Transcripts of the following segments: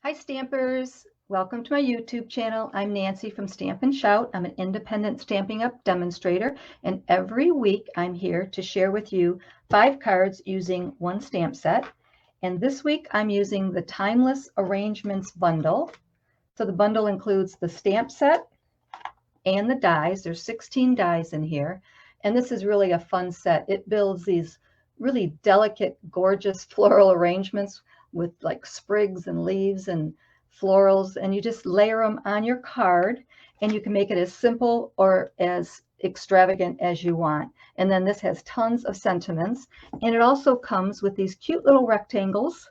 Hi Stampers, welcome to my YouTube channel. I'm Nancy from Stampin'shout. I'm an independent Stampin' Up demonstrator, and every week I'm here to share with you 5 cards using one stamp set. And this week I'm using the Timeless Arrangements bundle. So the bundle includes the stamp set and the dies. There's 16 dies in here, and this is really a fun set. It builds these really delicate, gorgeous floral arrangements with like sprigs and leaves and florals, and you just layer them on your card, and you can make it as simple or as extravagant as you want. And then this has tons of sentiments, and it also comes with these cute little rectangles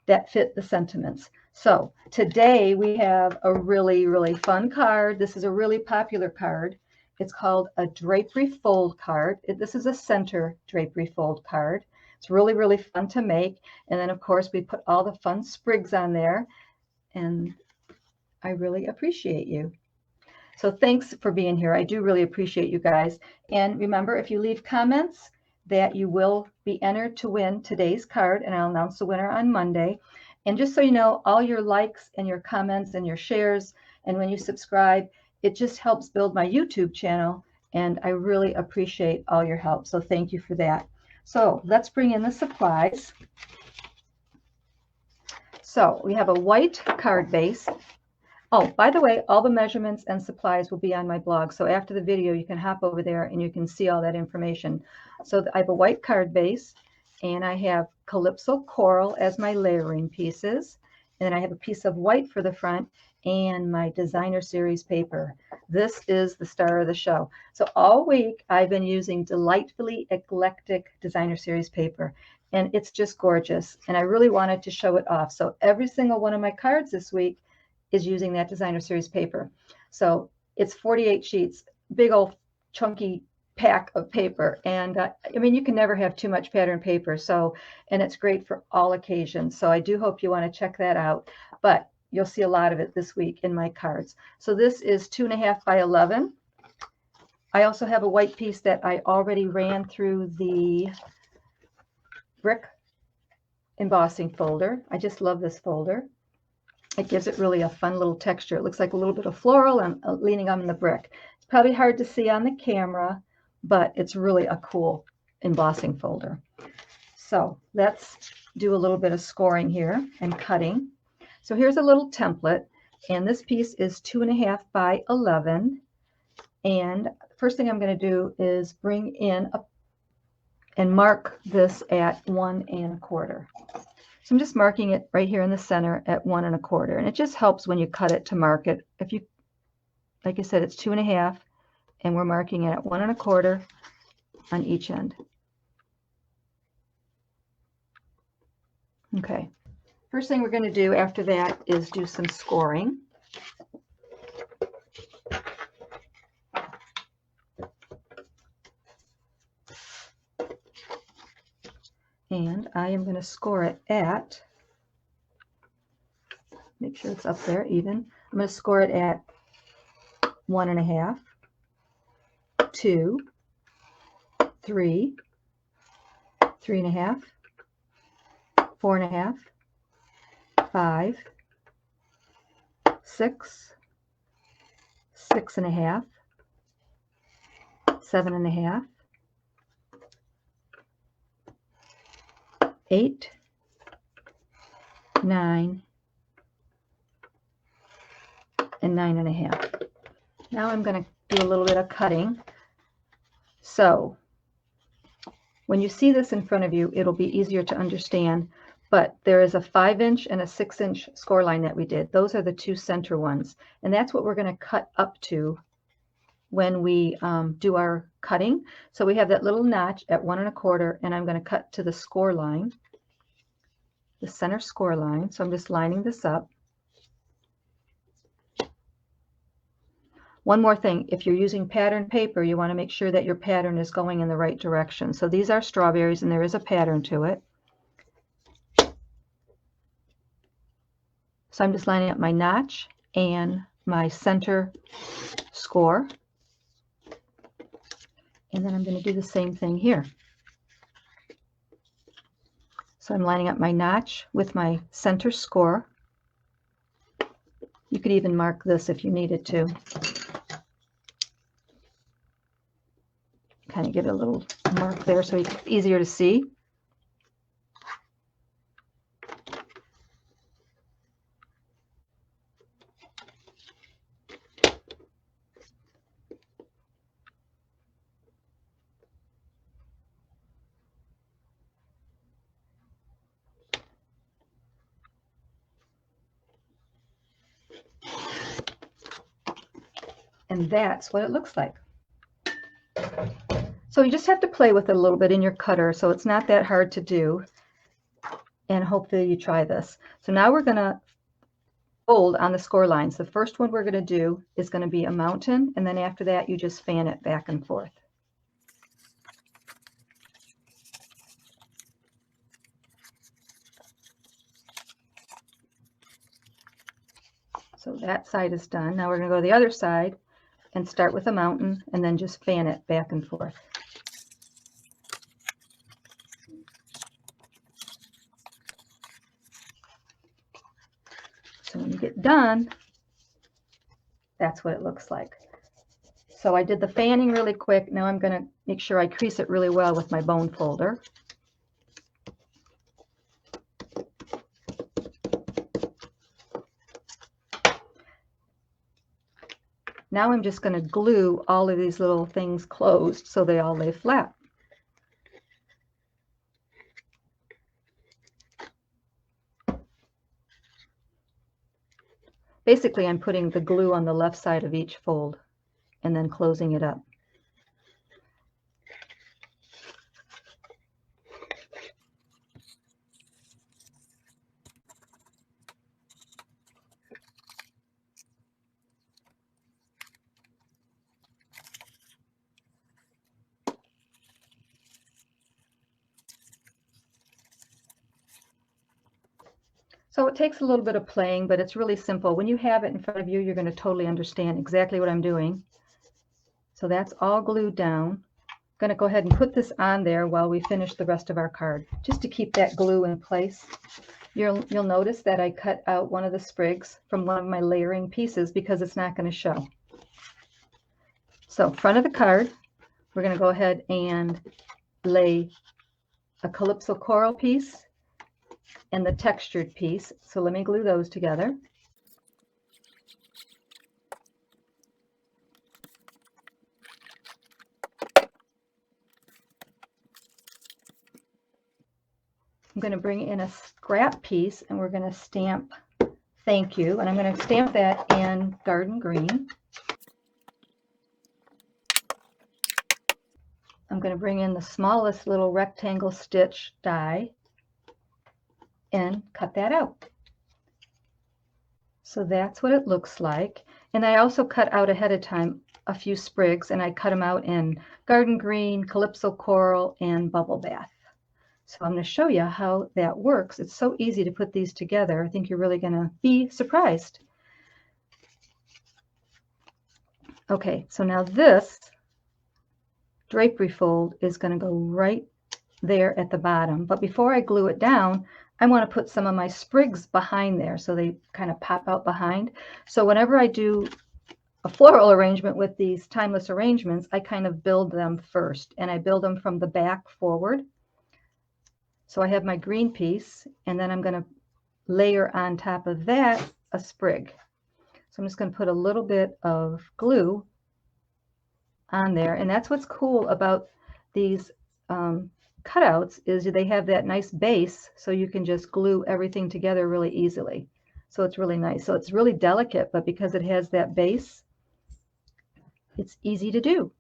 that fit the sentiments. So today we have a really fun card. This is a really popular card. It's called a Drapery Fold Card. This is a center Drapery Fold card. It's really fun to make. And then of course we put all the fun sprigs on there, and I really appreciate you. So thanks for being here. I do really appreciate you guys. And remember, if you leave comments, that you will be entered to win today's card, and I'll announce the winner on Monday. And just so you know, all your likes and your comments and your shares, and when you subscribe, it just helps build my YouTube channel, and I really appreciate all your help. So thank you for that. So let's bring in the supplies. So we have a white card base. Oh, by the way, all the measurements and supplies will be on my blog. So after the video, you can hop over there and you can see all that information. So I have a white card base, and I have Calypso Coral as my layering pieces. And then I have a piece of white for the front and my designer series paper. This is the star of the show. So all week I've been using Delightfully Eclectic designer series paper, and it's just gorgeous. And I really wanted to show it off. So every single one of my cards this week is using that designer series paper. So it's 48 sheets, big old chunky pack of paper. And I mean, you can never have too much pattern paper. So, and it's great for all occasions. So I do hope you want to check that out, but you'll see a lot of it this week in my cards. So this is 2.5 by 11. I also have a white piece that I already ran through the brick embossing folder. I just love this folder. It gives it really a fun little texture. It looks like a little bit of floral and leaning on the brick. It's probably hard to see on the camera, but it's really a cool embossing folder. So let's do a little bit of scoring here and cutting. So here's a little template, and this piece is 2.5 by 11. And first thing I'm going to do is bring in and mark this at 1 1/4. So I'm just marking it right here in the center at 1 1/4, and it just helps when you cut it to mark it. If you, like I said, it's 2.5, and we're marking it at 1 1/4 on each end. Okay. First thing we're going to do after that is do some scoring. And I am going to score it at, make sure it's up there even. I'm going to score it at 1 1/2, 2, 3, 3.5, 4.5, 5, 6, 6.5, 7.5, 8, 9, and 9.5. Now I'm going to do a little bit of cutting. So when you see this in front of you, it'll be easier to understand, but there is a 5-inch and a 6-inch score line that we did. Those are the two center ones, and that's what we're going to cut up to when we do our cutting. So we have that little notch at 1 1/4, and I'm going to cut to the score line, the center score line. So I'm just lining this up. One more thing, if you're using pattern paper, you want to make sure that your pattern is going in the right direction. So these are strawberries, and there is a pattern to it. So I'm just lining up my notch and my center score. And then I'm going to do the same thing here. So I'm lining up my notch with my center score, You could even mark this if you needed to. Kind of give it a little mark there so it's easier to see. And that's what it looks like. So you just have to play with it a little bit in your cutter, so it's not that hard to do. And hopefully you try this. So now we're going to fold on the score lines. The first one we're going to do is going to be a mountain, and then after that you just fan it back and forth. So that side is done. Now we're going to go to the other side and start with a mountain and then just fan it back and forth. So when you get done, that's what it looks like. So I did the fanning really quick. Now I'm going to make sure I crease it really well with my bone folder. Now I'm just going to glue all of these little things closed so they all lay flat. Basically, I'm putting the glue on the left side of each fold and then closing it up. So it takes a little bit of playing, but it's really simple. When you have it in front of you, you're going to totally understand exactly what I'm doing. So that's all glued down. I'm going to go ahead and put this on there while we finish the rest of our card, just to keep that glue in place. You'll notice that I cut out one of the sprigs from one of my layering pieces because it's not going to show. So front of the card, we're going to go ahead and lay a calypso coral piece and the textured piece. So let me glue those together. I'm going to bring in a scrap piece and we're going to stamp thank you, and I'm going to stamp that in garden green. I'm going to bring in the smallest little rectangle stitch die and cut that out. So that's what it looks like. And I also cut out ahead of time a few sprigs, and I cut them out in garden green, calypso coral, and bubble bath. So I'm going to show you how that works. It's so easy to put these together. I think you're really going to be surprised. Okay, so now this drapery fold is going to go right there at the bottom. But before I glue it down, I want to put some of my sprigs behind there so they kind of pop out behind. So whenever I do a floral arrangement with these timeless arrangements, I kind of build them first, and I build them from the back forward. So I have my green piece, and then I'm going to layer on top of that a sprig. So I'm just going to put a little bit of glue on there, and that's what's cool about these cutouts is they have that nice base, so you can just glue everything together really easily. So it's really nice. So it's really delicate, but because it has that base, it's easy to do.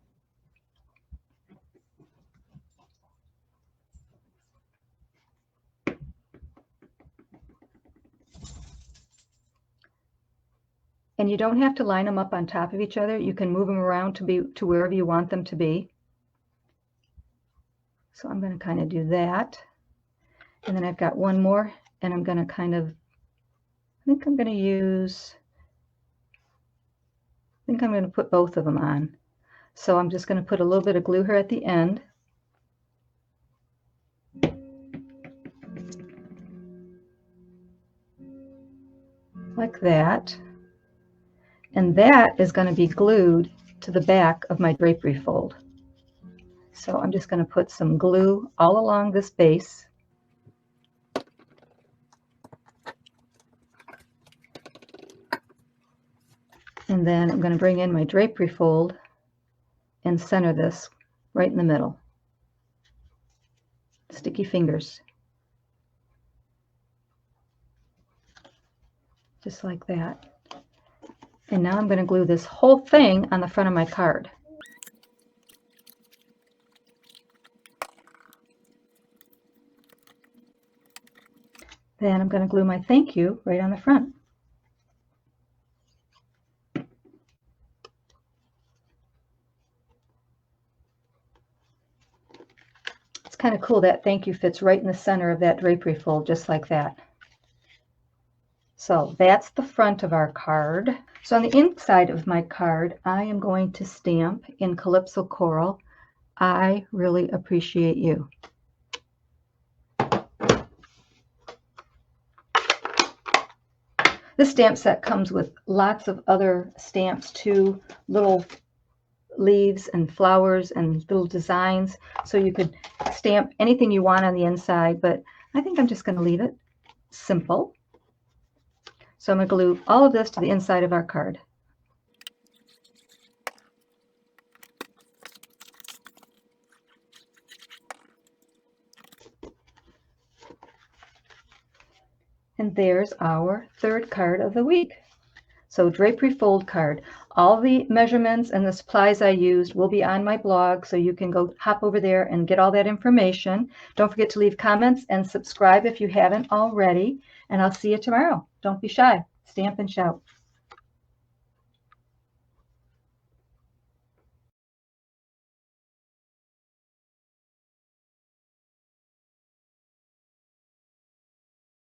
And you don't have to line them up on top of each other. You can move them around to wherever you want them to be. So I'm going to kind of do that. And then I've got one more, and I'm going to kind of, I think I'm going to put both of them on. So I'm just going to put a little bit of glue here at the end. Like that. And that is going to be glued to the back of my drapery fold. So I'm just going to put some glue all along this base. And then I'm going to bring in my drapery fold and center this right in the middle. Sticky fingers. Just like that. And now I'm going to glue this whole thing on the front of my card. Then I'm going to glue my thank you right on the front. It's kind of cool that thank you fits right in the center of that drapery fold, just like that. So that's the front of our card. So on the inside of my card, I am going to stamp in Calypso Coral, I really appreciate you. This stamp set comes with lots of other stamps too, little leaves and flowers and little designs. So you could stamp anything you want on the inside, but I think I'm just going to leave it simple. So I'm going to glue all of this to the inside of our card. And there's our third card of the week. So Drapery Fold Card. All the measurements and the supplies I used will be on my blog, so you can go hop over there and get all that information. Don't forget to leave comments and subscribe if you haven't already, and I'll see you tomorrow. Don't be shy. Stamp and shout.